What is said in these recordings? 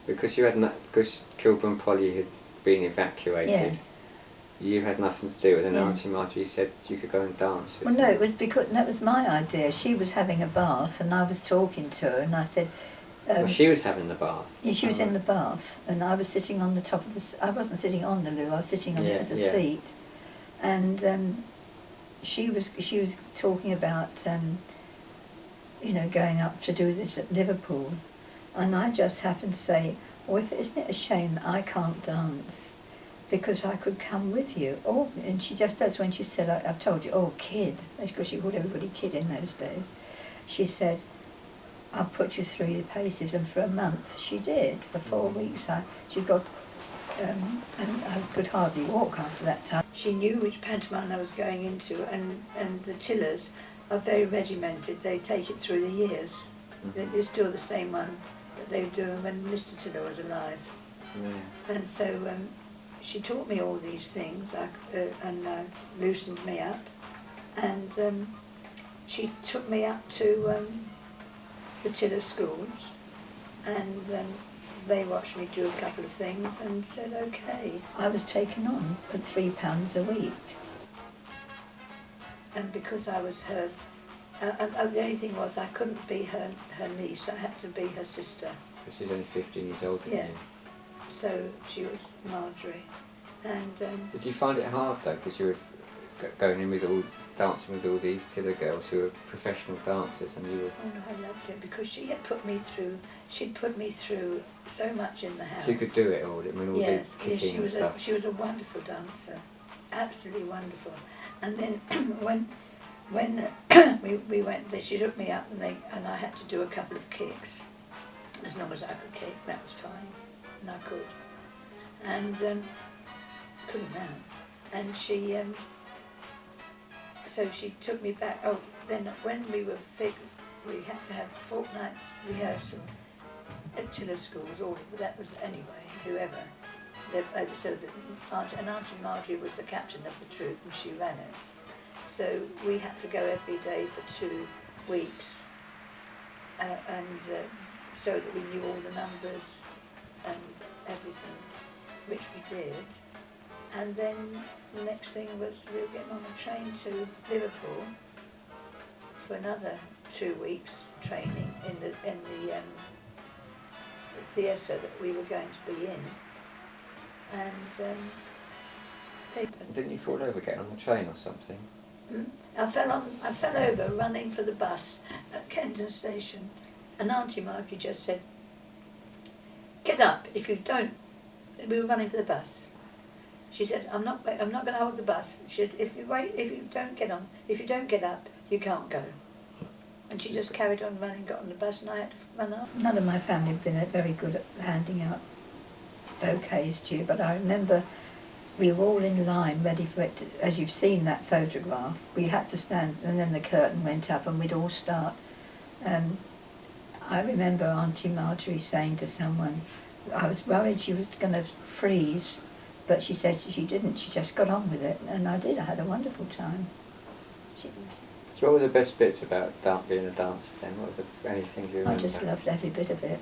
Because because Kilburn and Polly had been evacuated. Yes. You had nothing to do with it, and Yeah. Auntie Marjorie said you could go and dance with Well, no, them. it was because that was my idea. She was having a bath, and I was talking to her, and I said, Well, she was having the bath. yeah, she was in the bath, and I was sitting on the top of I wasn't sitting on the loo. I was sitting on it as a seat, and she was talking about going up to do this at Liverpool, and I just happened to say, "Oh, isn't it a shame that I can't dance? Because I could come with you." Oh, and that's when she said, "I've told you, oh, kid," because she called everybody kid in those days. She said, "I'll put you through your paces," and for a month she did. For 4 weeks, she got, and I could hardly walk after that time. She knew which pantomime I was going into, and the Tillers are very regimented. They take it through the years. Mm-hmm. It's still the same one that they were doing when Mr. Tiller was alive. Yeah. And so she taught me all these things and loosened me up, and she took me up to the Tiller schools, and they watched me do a couple of things and said okay. I was taken on at £3 a week, and because I was hers, and the only thing was I couldn't be her niece, I had to be her sister. Because she's only 15 years older than Yeah. you. So she was Marjorie. And Did you find it hard though, because you were going in with dancing with all these Tiller girls who were professional dancers, and you were... oh no, I loved it because she'd put me through so much in the house. So you could do it all, I mean, all Yes, the kicking she and was stuff. she was a wonderful dancer, absolutely wonderful. And then when we went, she took me up, and I had to do a couple of kicks. As long as I could kick, that was fine, and I could. And couldn't now. And she so she took me back. Oh, then when we were fit, we had to have fortnight's rehearsal at Tiller schools. But that was anyway, whoever. So Auntie Marjorie was the captain of the troupe, and she ran it. So we had to go every day for 2 weeks, so that we knew all the numbers and everything, which we did. And then the next thing was we were getting on a train to Liverpool for another 2 weeks training in the theatre that we were going to be in. And Didn't you fall over getting on the train or something? I fell over running for the bus at Kenton Station, and Auntie Marjorie just said, "Get up! If you don't," we were running for the bus. She said, "I'm not going to hold the bus." She said, if you don't get up, you can't go." And she just carried on running, got on the bus, and I had to run up. None of my family have been very good at handing out bouquets to you, but I remember we were all in line ready for it, as you've seen that photograph. We had to stand, and then the curtain went up and we'd all start. I remember Auntie Marjorie saying to someone, I was worried she was going to freeze, but she said she didn't, she just got on with it, and I did. I had a wonderful time. So what were the best bits about being a dancer then? What were anything you remember? I just loved every bit of it.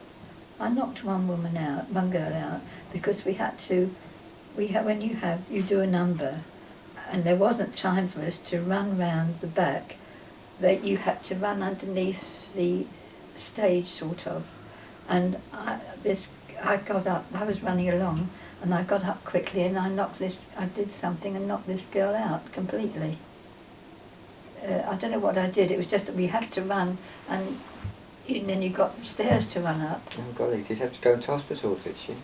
I knocked one girl out, because we had to, when you do a number, and there wasn't time for us to run round the back, that you had to run underneath the stage sort of, and I got up, I was running along, and I got up quickly and I did something and knocked this girl out completely. I don't know what I did, it was just that we had to run, and then you got stairs to run up. Oh golly, did you have to go into hospital, did she?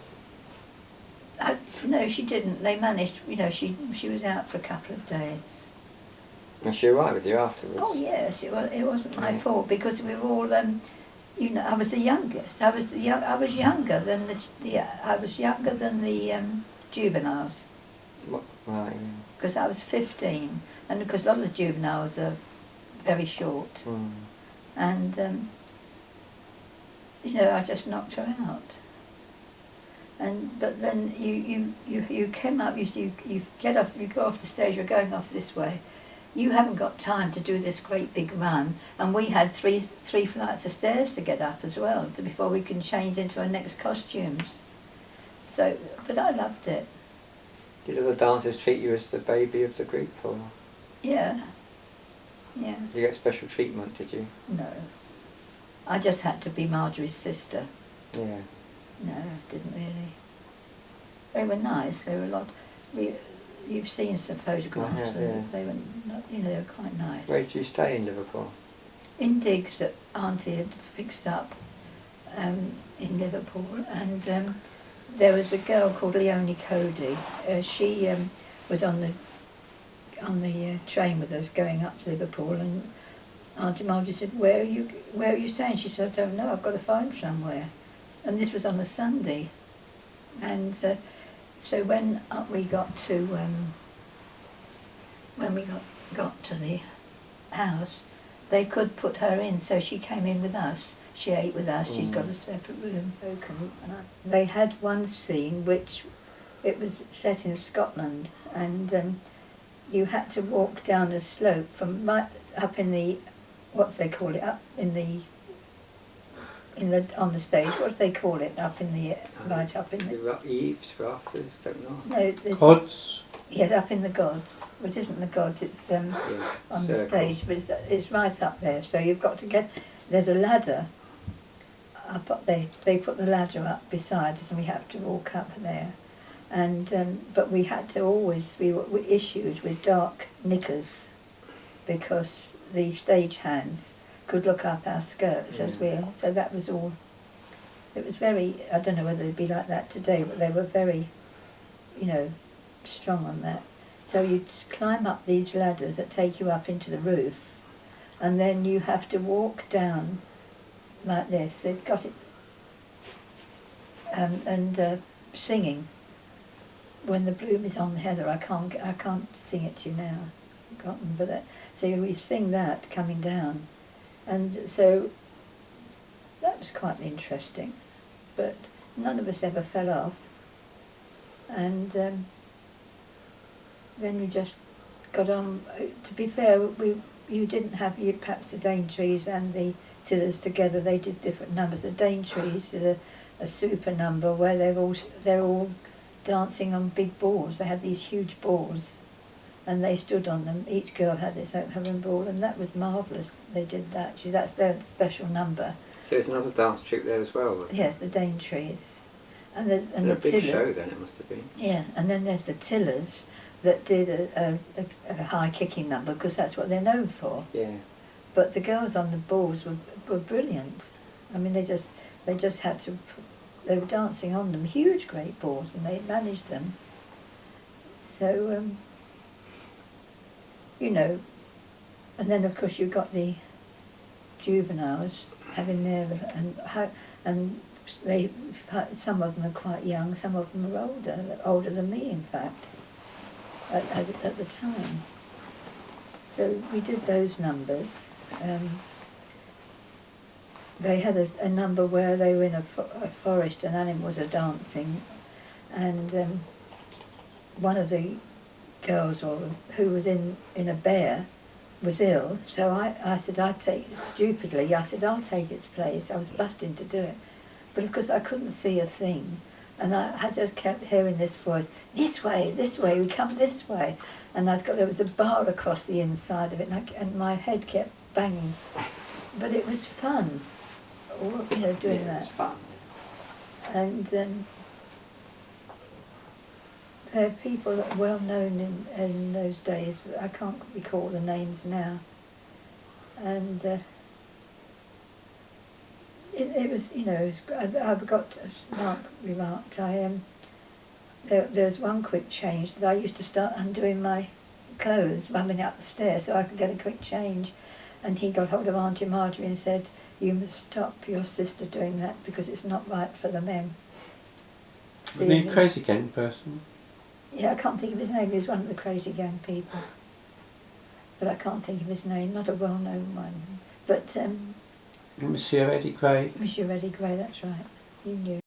No, she didn't. They managed, she was out for a couple of days. Was she alright with you afterwards? Oh yes, it wasn't my fault, because we were all, I was the youngest. I was younger than the juveniles. Right. Because I was 15, and because a lot of the juveniles are very short, and I just knocked her out. But then you came up. You get off. You go off the stage. You're going off this way, you haven't got time to do this great big run, and we had three flights of stairs to get up as well before we can change into our next costumes. So, but I loved it. Did other dancers treat you as the baby of the group, or Yeah. Yeah. did you get special treatment? Did you? No. I just had to be Marjorie's sister. Yeah. No, didn't really. They were nice. They were a lot. You've seen some photographs, I have, and yeah. they were, not, they were quite nice. Where did you stay in Liverpool? In digs that Auntie had fixed up in Liverpool, and there was a girl called Leonie Cody. She was on the train with us going up to Liverpool, and Auntie Margie said, "Where are you staying?" She said, "I don't know. I've got to find somewhere." And this was on a Sunday, and so when we got to the house, they could put her in, so she came in with us. She ate with us. She's got a separate room. They had one scene which it was set in Scotland, and you had to walk down a slope from right up in the on the stage. What do they call it? Up in the right up in the eaves, rafters, don't know. no, Gods? yes, up in the gods. Well, it isn't the gods. It's on the circle. stage, but it's right up there. So you've got to get. There's a ladder. Up, they put the ladder up beside us, and we have to walk up there. And but we had to always we issued with dark knickers, because the stage hands could look up our skirts as so that was all. It was very, I don't know whether it'd be like that today, but they were very, strong on that. So you'd climb up these ladders that take you up into the roof, and then you have to walk down like this. They've got it, and singing. When the bloom is on the heather, I can't sing it to you now. I've forgotten, but so we sing that coming down. And so that was quite interesting, but none of us ever fell off. And then we just got on. To be fair, you didn't have perhaps the Daintrees and the Tillers together. They did different numbers. The Daintrees did a super number where they're all dancing on big balls. They had these huge balls, and they stood on them. Each girl had her own ball, and that was marvellous. They did that. That's their special number. So there's another dance troupe there as well? Yes, the Daintrees. And the a big Tillers. show then, it must have been. Yeah, and then there's the Tillers that did a high kicking number, because that's what they're known for. Yeah. But the girls on the balls were brilliant. I mean, they just had to. They were dancing on them, huge, great balls, and they managed them. So, and then of course you've got the juveniles having their and they some of them are quite young, some of them are older than me, in fact, at the time. So we did those numbers. They had a number where they were in a forest and animals are dancing, and one of the girls who was in a bear was ill, so I said I'll take its place. I was busting to do it, but of course I couldn't see a thing, and I just kept hearing this voice, this way, we come this way, and there was a bar across the inside of it, and my head kept banging, but it was fun. Doing that. It's fun. And there are people that were well known in those days, but I can't recall the names now. And it was, I've got, as Mark remarked, there was one quick change that I used to start undoing my clothes, running up the stairs so I could get a quick change. And he got hold of Auntie Marjorie and said, "You must stop your sister doing that because it's not right for the men." Was he a crazy gang person? Yeah, I can't think of his name. He was one of the crazy gang people. But I can't think of his name, not a well-known one. But Monsieur Eddie Gray? Monsieur Eddie Gray, that's right. He knew.